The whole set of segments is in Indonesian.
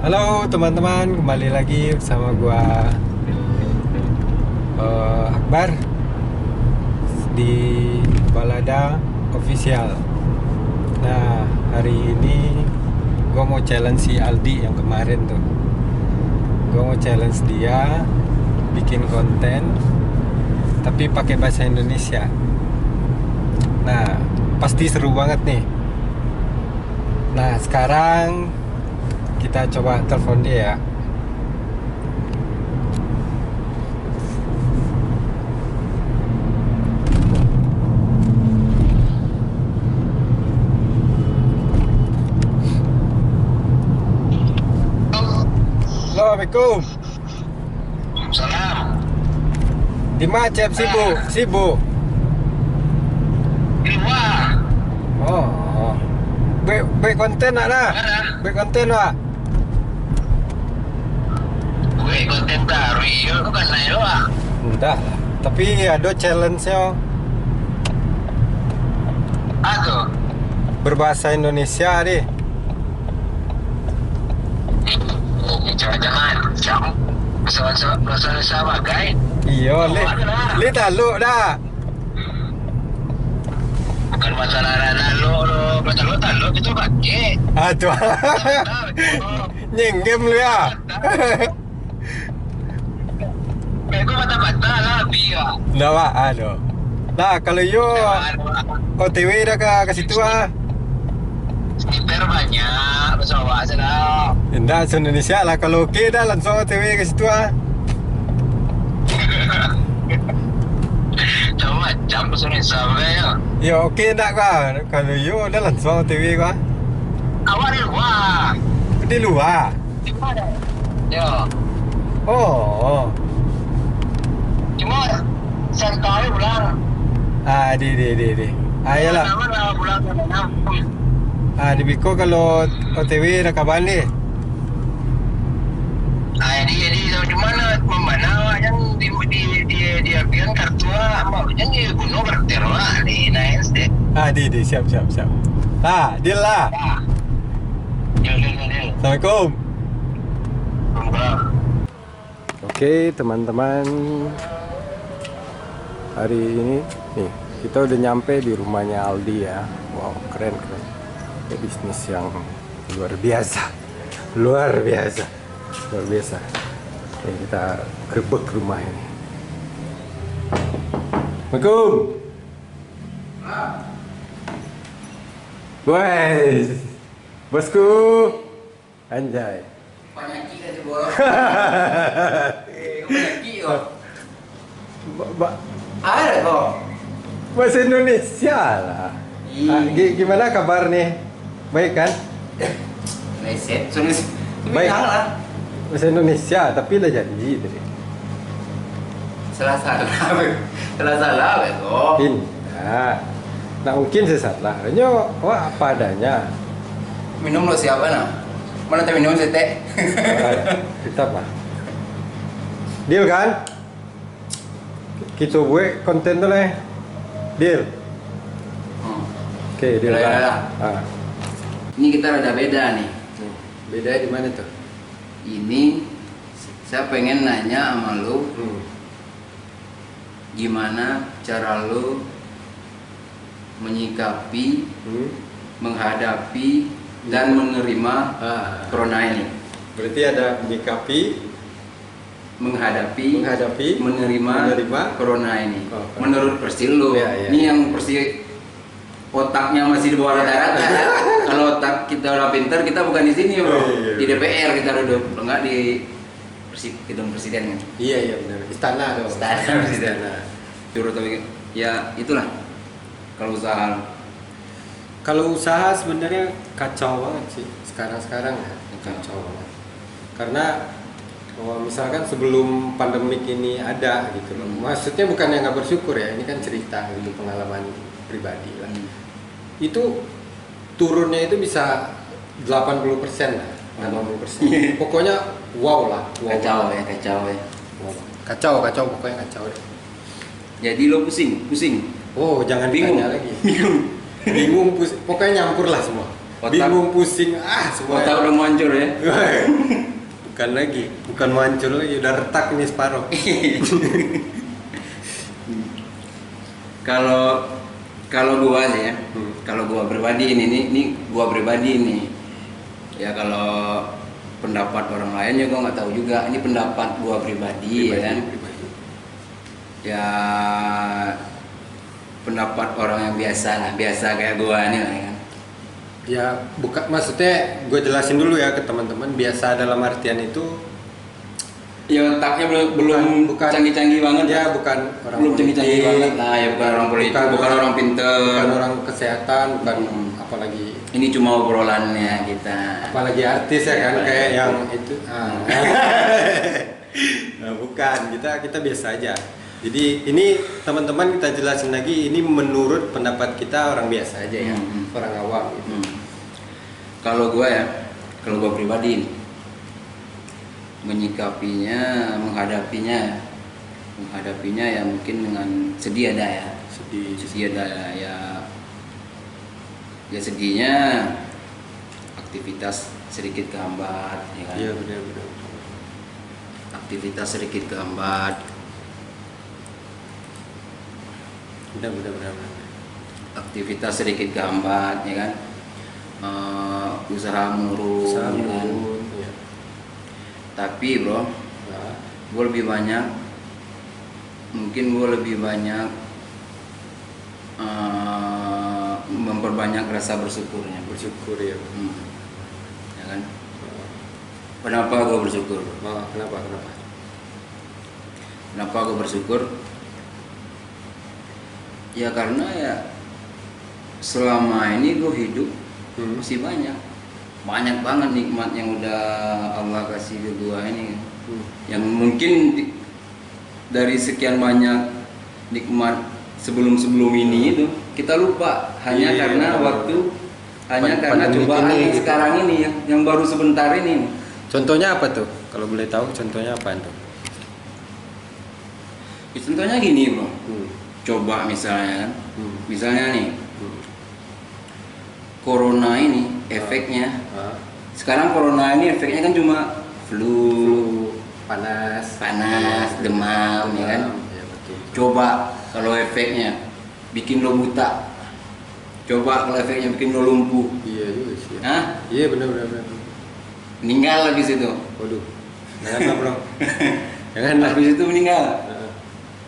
Halo teman-teman, kembali lagi bersama gua Akbar di Balada Official. Nah, hari ini gua mau challenge si Aldi yang kemarin tuh. Gua mau challenge dia bikin konten tapi pakai bahasa Indonesia. Nah, pasti seru banget nih. Nah, sekarang kita coba telepon dia ya. Assalamualaikum. Salam. Di mana Cep sibuk? Sibuk. Di luar. Oh. Baik konten nak dah. Baik konten lah. Gue konten baru ya, lu kan naik doang. Enggak lah. Tapi ada challenge-nya Aduh. berbahasa Indonesia deh. Jangan-jangan jam bahasa sama guys. Iya, li taluk dah. Bukan masalah lo itu pakai. Aduh. Nyenggem lu ya. Bego mata-mata lah biar. Nggak pak, aduh. Nah, kalau yo OTW dah ke situ ah. Skipper banyak, pesawat sedang. Enggak, se-Indonesia lah. Kalau oke dah langsung OTW ke situ ah. Macam pesawat sampai ya. Ya oke enggak kah? Kalau yo dah langsung OTW kah? Awak di luar. Di luar. Di mana? Ya. Oh. Cuma sekali pulang. Ah, di. Ayolah. Nama pulang ke mana? Ah, di Biko kalau OTW dah kapan ni? Jadi di mana yang di apian kartu makanya di gunung berteror lah di naik deh. Ah, di siap. Ah, deal lah. Deal. Assalamualaikum. Enggak. Oke, teman-teman. Hari ini nih, kita udah nyampe di rumahnya Aldi ya. Wow, keren. Ya, bisnis yang luar biasa. Nih, kita gerbek rumah ini. Assalamualaikum. Wes, bosku. Anjay. Banyak kita coba. Banyak yo. Ada kok. Bahasa Indonesia lah. Ah, gimana kabar nih? Baik kan? Meset, sudah Baik. lah. Bahasa Indonesia, tapi lah janji tadi. Salah kok. Tidak. Nah mungkin saya salah. Hanya wah apa adanya. Minum lo siapa nah? Mana teh minum teh? Kita apa? Deal kan? Kita buat konten tuh lah. Deal. Oke, deal Ya, kan? ya. Ah. Ini kita rada beda nih. Beda di mana tuh? Ini saya pengen nanya sama lu, gimana cara lu menyikapi, menghadapi dan menerima corona ini? Berarti ada menyikapi, menghadapi, menerima corona ini. Oh, menurut versi lu, Ya. ini yang versi otaknya masih di bawah rata-rata. Kalau otak kita udah pinter, kita bukan di sini bro, Iya. di DPR kita duduk, enggak di gedung presiden. Iya benar. Istana dong. Istana presiden. Juru tapi ya itulah kalau Kalau usaha sebenarnya kacau banget sih sekarang ya, kacau banget. Karena misalkan sebelum pandemik ini ada gitu loh. Maksudnya bukan yang nggak bersyukur ya, ini kan cerita dulu pengalaman pribadi lah. Itu turunnya itu bisa 80% lah, 80%. Pokoknya wow lah, kacau banget. ya. Kacau pokoknya kacau deh. Jadi lo pusing. Oh, jangan Bingung. ditanya lagi. Bingung pusing, pokoknya nyampur lah semua. Otak. Bingung pusing, semua. Otak udah mau hancur ya. Bukan lagi, bukan mau hancur lagi, udah retak ini separuh. Kalau gua sih ya, Hmm. kalau gua pribadi ini gua pribadi ini, ya kalau pendapat orang lain ya gua nggak tahu juga. Ini pendapat gua pribadi, ya kan. Pribadi. Ya pendapat orang yang biasa lah, biasa kayak gua ini lah ya kan. Ya, bukan, maksudnya gue jelasin dulu ya ke teman-teman. Biasa dalam artian itu Ya otaknya belum bukan canggih-canggih banget ya, bukan orang belum canggih-canggih politik, banget. Nah, ya bukan orang politik, bukan orang pinter, bukan orang kesehatan, bukan Hmm. apalagi ini cuma obrolannya kita. apalagi artis ya kan, Apalagi kayak artis. yang itu. Nah, bukan, kita biasa aja. Jadi ini teman-teman kita jelasin lagi, ini menurut pendapat kita orang biasa aja ya, orang awam gitu. Kalau gua ya, kalau gua pribadi menyikapinya, menghadapinya ya mungkin dengan sedih ada ya. Sedih ada ya sedihnya aktivitas sedikit kehambat ya kan. Iya, benar. Aktivitas sedikit kehambat, Benar. aktivitas sedikit kehambat ya kan. Usaha menurun ya kan. Ya. Tapi bro, Nah, gue lebih banyak memperbanyak rasa bersyukurnya. bersyukur ya. Ya kan. Kenapa gue bersyukur? Kenapa? Kenapa gue bersyukur? Ya karena ya selama ini gue hidup masih banyak banget nikmat yang udah Allah kasih ke gue ini. Yang mungkin dari sekian banyak nikmat sebelum ini itu kita lupa hanya Iya, karena benar. waktu, hanya karena Pandemi cobaan ini, yang gitu. sekarang ini yang baru sebentar ini. Contohnya apa tuh? Kalau boleh tahu contohnya apa tuh? Ya, contohnya gini bro, Hmm. coba misalnya kan, Hmm. misalnya nih Hmm. corona ini efeknya, Ah. sekarang corona ini efeknya kan cuma flu, panas, demam ya kan. Ya, betul. Coba kalau efeknya bikin lo buta, coba kalau efeknya bikin lo lumpuh, Iya juga sih. Hah? Iya, benar. meninggal habis itu, Waduh. Janganlah, Bro. Janganlah. habis itu meninggal, Nah,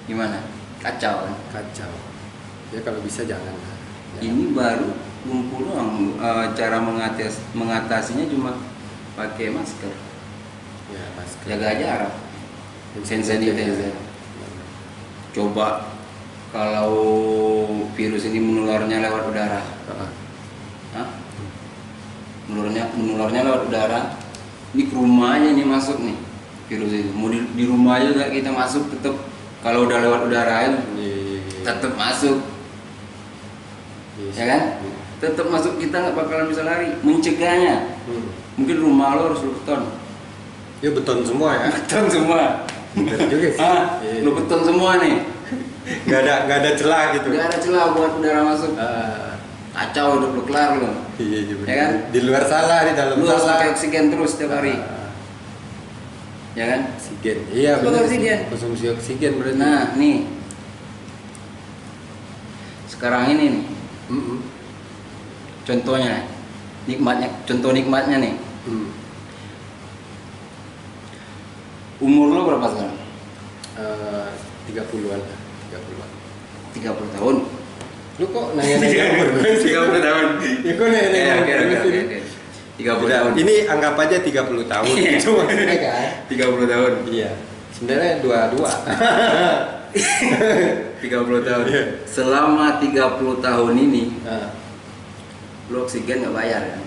gimana? Kacau kan? kacau. Ya kalau bisa janganlah. Ya. Ini baru lumpuh doang. Cara mengatasinya cuma pakai masker, Ya, masker. jaga jarak, hand sanitizer. Coba kalau virus ini menularnya lewat udara, Ah. Hah? menularnya lewat udara. Ini ke rumah aja nih masuk nih virus itu. Mau di rumah aja gak kita masuk, tetap kalau udah lewat udara itu Iya. tetap masuk, Iya. ya kan? Tetap masuk, kita nggak bakalan bisa lari. Mencegahnya, Hmm. mungkin rumah lo harus lo beton, Ya beton semua ya. beton semua. Bener juga sih. Iya. Lo beton semua nih, Nggak ada celah gitu. nggak ada celah buat udara masuk. Ah. Kacau, hidup lo kelar lo. Iya, bener. Ya kan? Di luar salah, di dalam Lo harus salah. pakai oksigen terus setiap hari, Ah. ya kan? Oksigen. Iya, Pakai bener sih. oksigen. Konsumsi oksigen berarti. Nah, nih. Sekarang ini nih, Mm-mm. contohnya, contoh nikmatnya nih. Hmm. Umur lo berapa sekarang? 30-an lah. 30-an. 30 tahun. Lu kok nanya-nanya umur gue sih? 30 tahun. Ya kok nanya-nanya Oke, umur gue sih? 30 Udah, tahun. ini anggap aja 30 tahun. Iya. Itu maksudnya kan? 30 tahun. Iya. Sebenarnya dua-dua. 30 tahun. Iya. Selama 30 tahun ini, Nah, lo oksigen nggak bayar kan?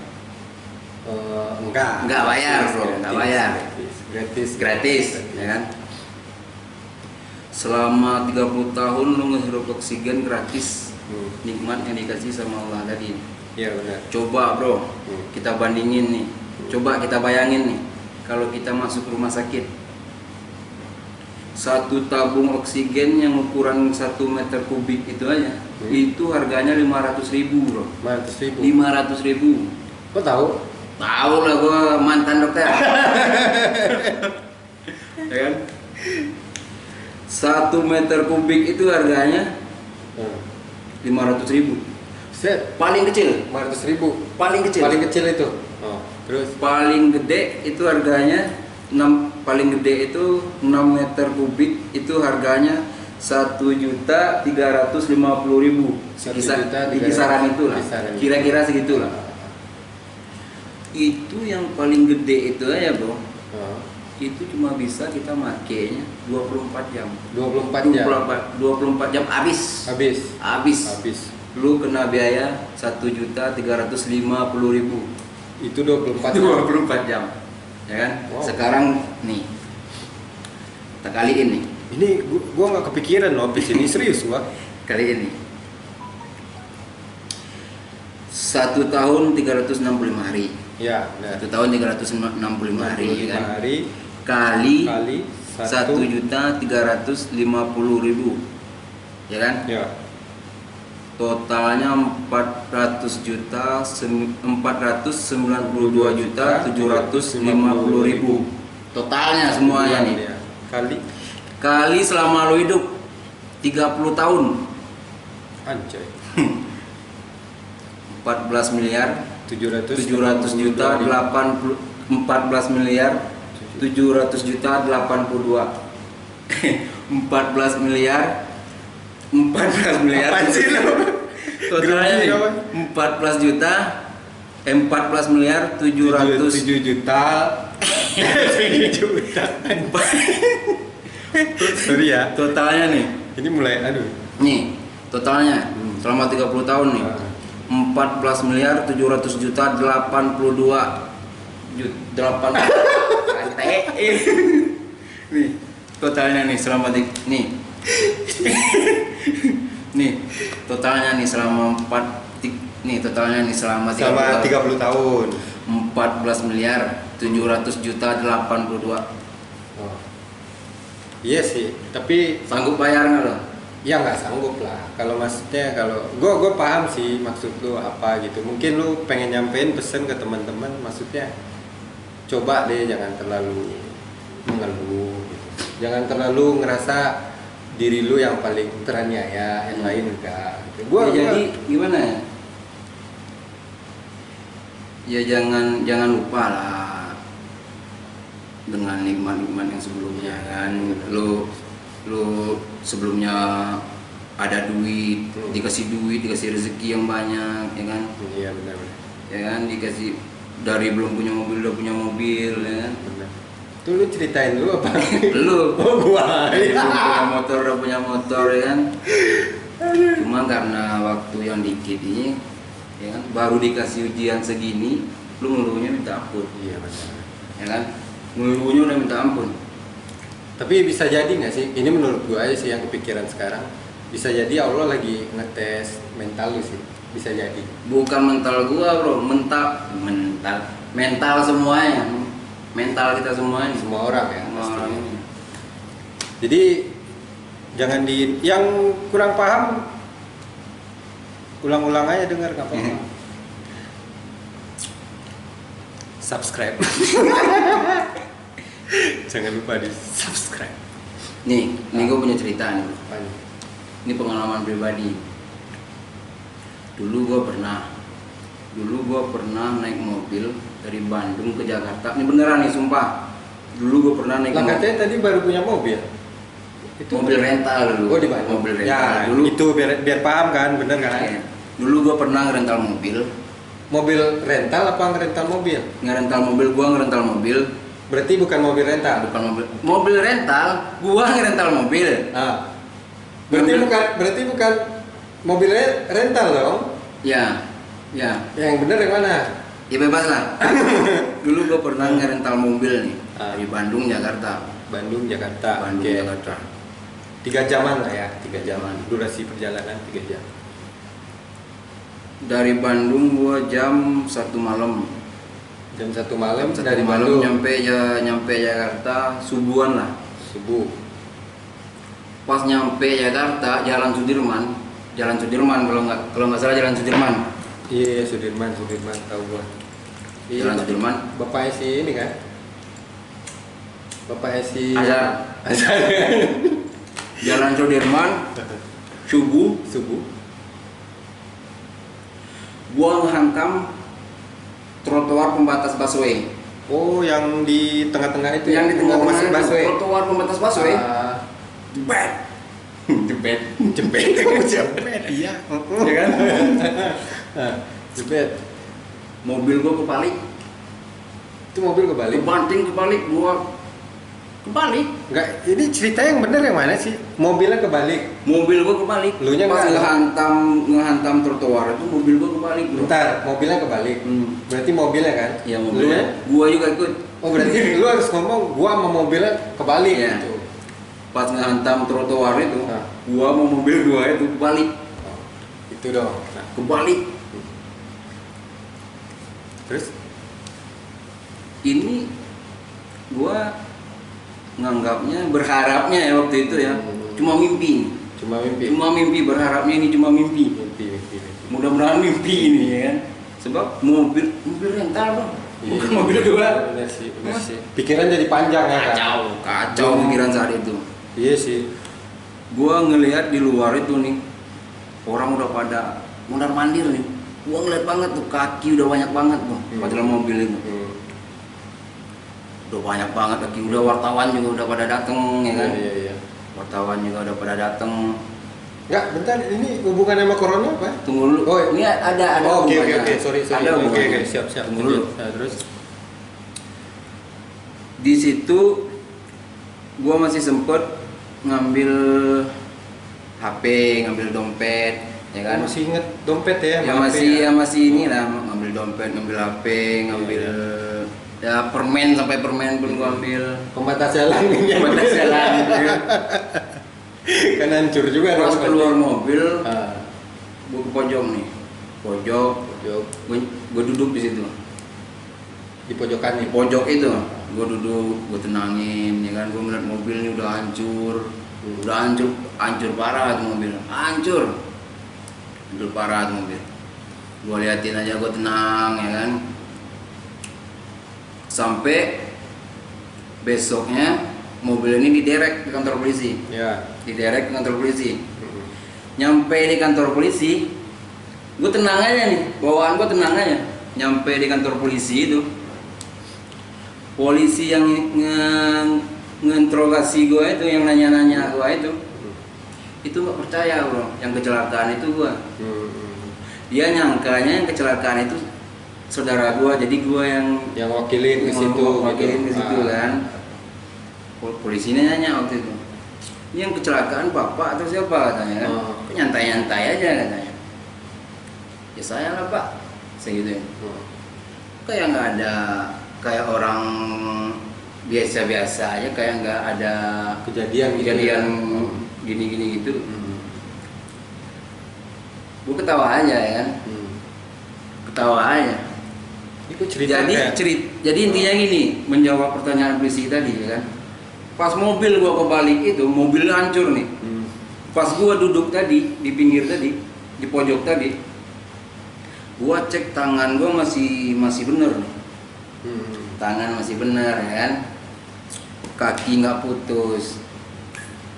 enggak. Nggak bayar, bro. Gratis, Nggak bayar. Gratis. Ya kan? Selama 30 tahun lo ngehirup oksigen gratis. Hmm. Nikmat yang dikasih sama Allah tadi. Iya benar. Coba bro, Hmm. kita bandingin nih. Coba kita bayangin nih, kalau kita masuk rumah sakit, satu tabung oksigen yang ukuran 1 meter kubik itu aja, itu harganya 500.000 bro. 500.000. 500.000. Kok tahu? Tahu lah, gua mantan dokter. 1 meter kubik itu harganya 500.000. Set, Paling kecil, 500.000. paling kecil. Paling kecil itu. Oh, terus Paling gede itu harganya paling gede itu 6 meter kubik itu harganya 1.350.000. 1.350.000. Di kisaran itulah. Kisaran. Kira-kira segitulah. Itu yang paling gede itu aja, Bro. Oh, Itu cuma bisa kita makainya 24 jam. 24 jam. 24 jam habis. Habis. Habis. Lu kena biaya 1.350.000. Itu 24 jam. 24 jam. Ya kan? Wow. Sekarang nih. Kita kaliin nih. Ini gua nggak kepikiran loh habis ini serius gua. Kali ini 1 tahun 365 hari. Ya, benar. 1 tahun 365 hari, ya kan? hari Kali kali 1.350.000, ya kan? Ya. Totalnya 492.750.000. Totalnya semuanya nih. Ya. Kali Kali selama lu hidup 30 tahun anjay. 14 miliar 700 juta 80 14 miliar 700 juta 82 14 miliar 14 miliar Apaan sih lu? totalnya nih, Grogi 14 juta 14 miliar 700 7 juta 7 juta. Sorry ya. totalnya nih Ini mulai aduh. nih totalnya selama 30 tahun nih 14 miliar 700 juta 82 8 nih totalnya nih selama nih nih totalnya nih selama 30 tahun. 14 miliar 700 juta 82. Oh. Iya sih, tapi Sanggup bayar nggak lo? ya nggak sanggup lah. Kalau maksudnya kalau gue paham sih maksud lu apa gitu. Mungkin lu pengen nyampein pesan ke teman-teman, maksudnya coba deh jangan terlalu mengeluh gitu. Jangan terlalu ngerasa diri lu yang paling teraniaya, yang lain enggak gitu. Jadi gimana ya? Ya jangan lupa lah dengan nikmat-nikmat yang sebelumnya kan. Lu sebelumnya ada duit, dikasih rezeki yang banyak, ya kan? Iya benar. Ya kan, dikasih dari belum punya mobil udah punya mobil, ya kan? Benar. Tuh lu ceritain dulu apa? Lu Oh gua. belum punya motor udah punya motor, ya kan? Cuma karena waktu yang dikit ini, ya kan, baru dikasih ujian segini, lu ngeluhnya minta ampun, Iya benar. ya kan? Ngeluhnya udah minta ampun. Tapi bisa jadi nggak sih? Ini menurut gua aja sih yang kepikiran sekarang. Bisa jadi Allah lagi ngetes mental lu sih. Bisa jadi. Bukan mental gua, bro, mental semuanya, mental kita semuanya, Semua orang ya. semua pasti. orang ini. Jadi jangan yang kurang paham ulang-ulang aja dengar nggak apa-apa. Subscribe. Jangan lupa di subscribe. Nih gua punya cerita nih. Apanya? Ini pengalaman pribadi. Dulu gua pernah naik mobil dari Bandung ke Jakarta. Ini beneran nih, sumpah. Dulu gua pernah naik Lah mobil. katanya tadi baru punya mobil. Mobil rental dulu. Oh di Bandung. Mobil rental. Ya, Dulu itu biar paham kan, bener kan? Iya. Dulu gua pernah rental mobil. Mobil rental apa ngerental mobil? Ngerental mobil, gua ngerental mobil. Berarti bukan mobil rental. Bukan mobil rental, gua ngerental mobil. Ah. Berarti bukan mobil rental dong. Ya. Yang bener yang mana? Ya bebas lah. Dulu gua pernah ngerental mobil nih Ah. dari Bandung Jakarta. Bandung Jakarta. Bandung Oke. Jakarta. 3 jaman lah ya, 3 jaman. Durasi perjalanan 3 jam. Dari Bandung gua jam 1 malam. Jam 1 malam Jam dari 1 malam Bandung. nyampe Jakarta subuhan lah. Subuh. Pas nyampe Jakarta Jalan Sudirman kalau nggak salah Jalan Sudirman. Iya, Sudirman tahu gua. Iya, Jalan Sudirman. Bapaknya si ini kan? Bapaknya si Azhar. Azhar. Jalan Sudirman, subuh, gua menghantam trotoar pembatas busway. Oh, yang di tengah-tengah itu. Yang di mau tengah-tengah masuk itu, busway. trotoar pembatas busway. Jebet. Jebet. Jebet. Jebet. Iya. Ya kan? Jebet. Mobil gua kebalik, Itu mobil kebalik. kebanting kebalik, gua kebalik. Enggak, ini cerita yang bener yang mana sih? Mobilnya kebalik. Mobil gua kebalik. Lunya pas nggak ada. ngehantam trotoar itu mobil gua kebalik. Bro. Bentar, mobilnya kebalik. Berarti mobilnya kan? Iya, Lunya? mobilnya. Gua juga ikut. Oh, berarti lu harus ngomong gua sama mobilnya kebalik Iya. gitu. Pas ngehantam trotoar itu, Nah. gua sama mobil gua itu kebalik. Oh, itu dong. Nah, Kebalik. terus Ini gua nganggapnya, berharapnya ya waktu itu ya, cuma mimpi. cuma mimpi. Cuma mimpi, berharapnya ini cuma mimpi. Mimpi. Mudah-mudahan mimpi ini ya kan. Sebab mobil rental bang, bukan mobil gua. Bener sih. Pikiran jadi panjang ya kan? Kacau pikiran saat itu. Iya sih. Gua ngelihat di luar itu nih, orang udah pada mondar mandir nih. Gua ngeliat banget tuh, kaki udah banyak banget tuh di dalam mobil itu. Udah banyak banget lagi, udah wartawan juga udah pada dateng ya kan. Iya. Wartawan juga udah pada dateng. Enggak, bentar, ini hubungan sama corona apa? Tunggu dulu. Oh, Ini ada Oh, oke, hubungannya. sorry. Ada Oke, hubungannya. siap. Tunggu dulu. Nah, terus Di situ gua masih sempet ngambil HP, ngambil dompet, ya kan? masih inget dompet ya? Ya maaf masih inilah, ngambil dompet, ngambil HP, ngambil ya permen, sampai permen pun gua ambil. Pembatas jalan ini. Pembatas jalan. Ya. Kan hancur juga. Pas dong, keluar pasti. mobil, Ah, gua ke pojok nih. Pojok, pojok. gua duduk di situ. Di pojokan nih. Di pojok itu, gua duduk, gua tenangin, ya kan? Gua ngeliat mobil ini udah hancur. Udah hancur parah tuh mobil. Hancur parah tuh mobil. Gua liatin aja, gua tenang, ya kan? Sampai besoknya mobil ini diderek ke kantor polisi. Ya. Diderek ke kantor polisi. Nyampe di kantor polisi, gue tenang aja nih, bawaan gue tenang aja. Nyampe di kantor polisi itu, polisi yang nginterogasi gue itu, yang nanya-nanya gue itu nggak percaya bro, yang kecelakaan itu gue. Dia nyangkanya yang kecelakaan itu saudara gue, jadi gue yang wakilin ke situ. wakilin ke gitu. situ kan. Polisinya nanya waktu itu, ini yang kecelakaan bapak atau siapa katanya kan? Kok nyantai-nyantai aja katanya. Ya saya lah pak, saya gitu ya. Kayak nggak ada, kayak orang biasa-biasa aja, kayak nggak ada Kejadian gini-gini gitu. Gue ketawa aja ya kan, ketawa aja. Itu cerita Jadi intinya gini, menjawab pertanyaan polisi tadi ya kan. Pas mobil gua kebalik itu, mobil hancur nih. Pas gua duduk tadi di pinggir tadi, di pojok tadi, gua cek tangan gua masih bener nih. Tangan masih bener ya kan. Kaki nggak putus,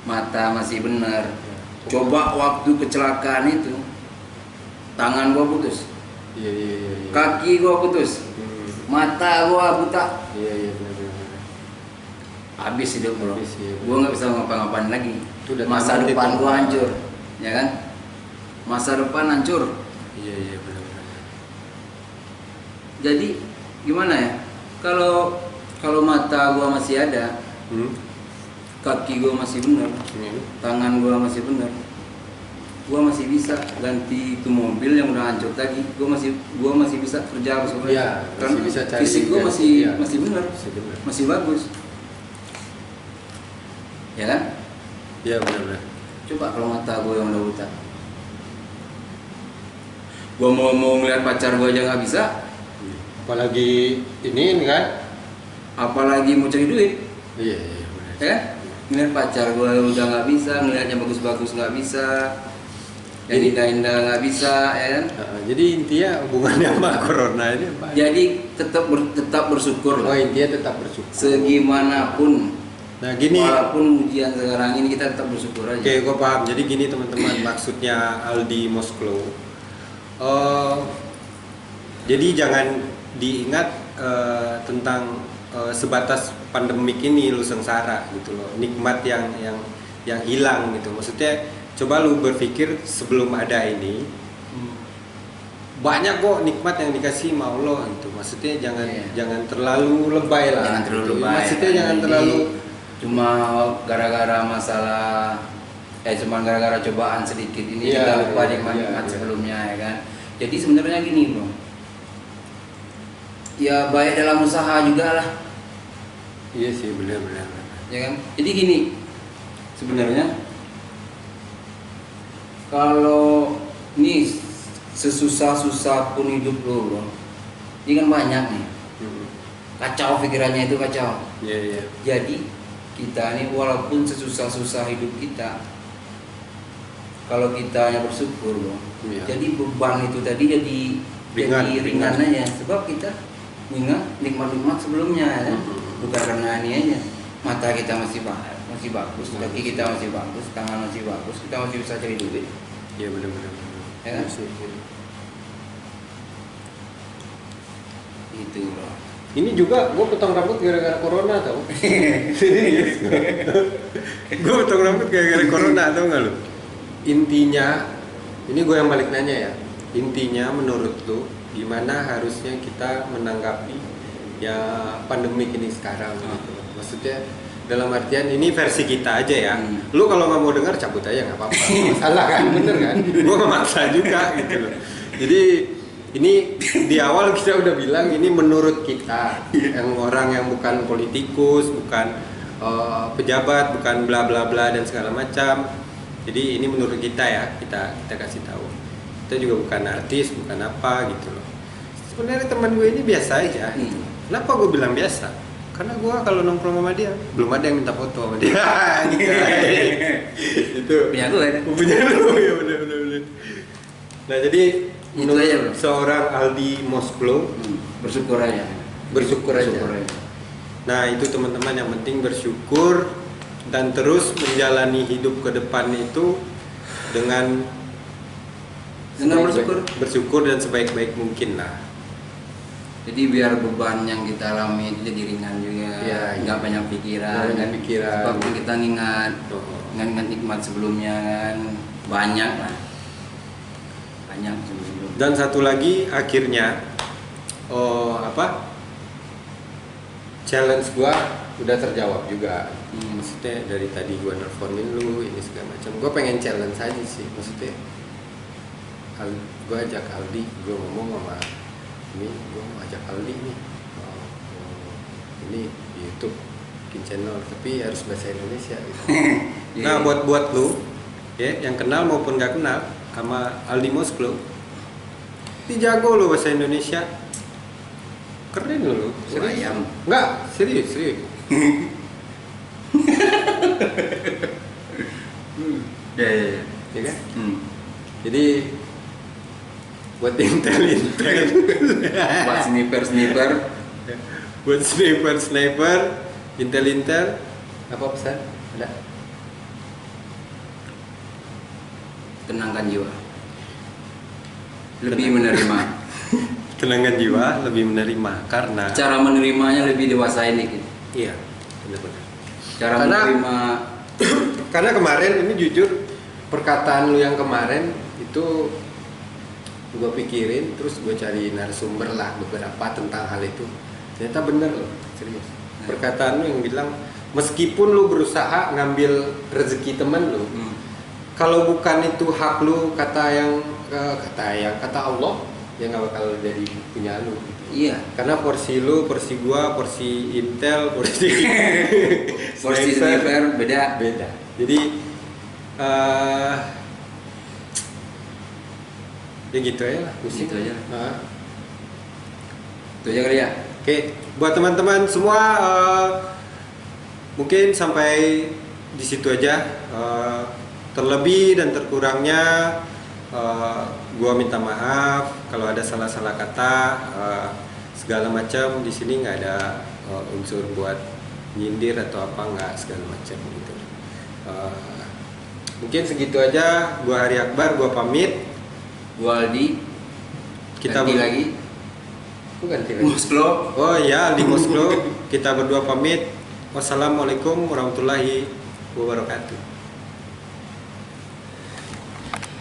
mata masih bener. Coba waktu kecelakaan itu, tangan gua putus, Iya. kaki gua putus, mata gua buta. Iya, benar. Habis hidup bro, Habis, iya. gue nggak bisa ngapa-ngapain lagi. Itu udah Masa tamat depan itu. gue hancur, ya kan? Masa depan hancur. Iya, benar. Jadi gimana ya? Kalau mata gue masih ada, kaki gue masih benar, tangan gue masih benar, gue masih bisa ganti itu mobil yang udah hancur tadi. Gue masih bisa kerja sebenarnya. Iya, Karena masih bisa cari fisik gue ganti, iya. masih benar, masih bagus. Ya kan? Iya, benar. Coba kalau mata gue yang udah buta, gue mau ngeliat pacar gue aja nggak bisa, Apalagi ini kan? apalagi mau cari duit, Iya, benar. ya kan? Ngeliat pacar gue udah nggak bisa, ngeliatnya bagus-bagus nggak bisa, yang indah-indah nggak bisa, ya kan? Jadi intinya hubungannya sama corona ini apa? Jadi tetap bersyukur Oh, lah. intinya tetap bersyukur. Segimanapun Nah gini, Walaupun ujian sekarang ini kita tetap bersyukur aja. oke, gue paham. Jadi gini teman-teman, maksudnya Aldi Mosklo. Jadi jangan diingat tentang sebatas pandemik ini lu sengsara gitu loh, nikmat yang hilang gitu. Maksudnya coba lu berpikir sebelum ada ini banyak kok nikmat yang dikasih sama Allah gitu. Maksudnya jangan terlalu lebay lah. Jangan terlalu gitu. lebay. Maksudnya jangan Jadi, terlalu cuma gara-gara masalah cuma gara-gara cobaan sedikit ini Iya, kita lupa iya, nikmat-nikmat iya. sebelumnya ya kan. Jadi sebenarnya gini bro, ya baik dalam usaha juga lah, Iya sih, benar-benar. ya kan. Jadi gini, sebenarnya kalau ini sesusah-susah pun hidup lo bro, ini kan banyak nih, kacau pikirannya itu kacau. Iya, iya. Jadi kita ini walaupun sesusah-susah hidup kita, kalau kita hanya bersyukur loh, Iya. jadi beban itu tadi jadi ringan aja, sebab kita ingat nikmat-nikmat sebelumnya ya. Bukan karena ini aja, mata kita masih bagus, kaki kita masih bagus, tangan masih bagus, kita masih bisa cari duit. Iya, benar-benar. Ya kan? Iya sih. Itu loh. Ini juga gue potong rambut gara-gara corona tau. Gue potong rambut gara-gara corona tau nggak lu? Intinya, ini gue yang balik nanya ya. Intinya menurut lu gimana harusnya kita menanggapi ya pandemik ini sekarang gitu. Maksudnya dalam artian ini versi kita aja ya. Lu kalau nggak mau dengar cabut aja nggak apa-apa. Masalah kan, bener kan? Gue nggak maksa juga gitu loh. Jadi ini di awal kita udah bilang ini menurut kita yang orang yang bukan politikus, bukan pejabat, bukan bla bla bla dan segala macam. Jadi ini menurut kita ya, kita kasih tahu. Kita juga bukan artis, bukan apa gitu loh. Sebenarnya teman gue ini biasa aja. Kenapa gue bilang biasa? Karena gue kalau nongkrong sama dia belum ada yang minta foto sama dia. Itu Punya gue ya. punya lu ya, benar. Nah jadi Itu menurut aja, bro. seorang Aldi Mosklo Bersyukur aja. bersyukur aja. Bersyukur aja. Nah itu teman-teman yang penting bersyukur dan terus menjalani hidup ke depan itu dengan bersyukur dan sebaik-baik mungkin lah. Jadi biar beban yang kita alami itu jadi ringan juga, Iya, nggak iya. banyak pikiran, Nggak banyak pikiran. Sebab kan kita ingat nikmat sebelumnya kan banyak lah, banyak sebelum. Dan satu lagi akhirnya challenge gua udah terjawab juga. Maksudnya dari tadi gua nelfonin lu ini segala macam. Gua pengen challenge aja sih maksudnya. Gua ajak Aldi, gua ngomong sama ini, gua mau ajak Aldi nih. Ini di YouTube bikin channel tapi harus bahasa Indonesia gitu. Nah, buat lu ya yang kenal maupun gak kenal sama Aldi Mosklo, ini jago lo bahasa Indonesia, keren lo. Ayam. Enggak, serius. Ya kan? Jadi buat intel Buat sniper intel apa pesan ada? tenangkan jiwa, lebih menerima. Tenangkan jiwa, lebih menerima karena Cara menerimanya lebih dewasa ini gitu. iya benar-benar. Cara Karena- menerima Karena kemarin ini jujur perkataan lu yang kemarin itu gue pikirin terus gue cari narasumber lah beberapa tentang hal itu, ternyata bener loh, serius. Perkataan lu yang bilang meskipun lu berusaha ngambil rezeki temen lu, kalau bukan itu hak lu, kata Allah ya nggak bakal jadi punya lu gitu. iya, Karena porsi lu, porsi gua, porsi intel, porsi porsi sniper beda. Jadi ya gitu aja lah, pusing. Gitu aja. Nah, Itu aja kali ya. Oke, buat teman-teman semua mungkin sampai di situ aja. Terlebih dan terkurangnya gua minta maaf kalau ada salah-salah kata, segala macam. Di sini nggak ada unsur buat nyindir atau apa enggak segala macam gitu. Mungkin segitu aja. Gua Hari Akbar, gua pamit. Gua Aldi. Kita ganti lagi. Aku ganti lagi. Mosklo. Oh iya, di Mosklo. Kita berdua pamit. Wassalamualaikum warahmatullahi wabarakatuh.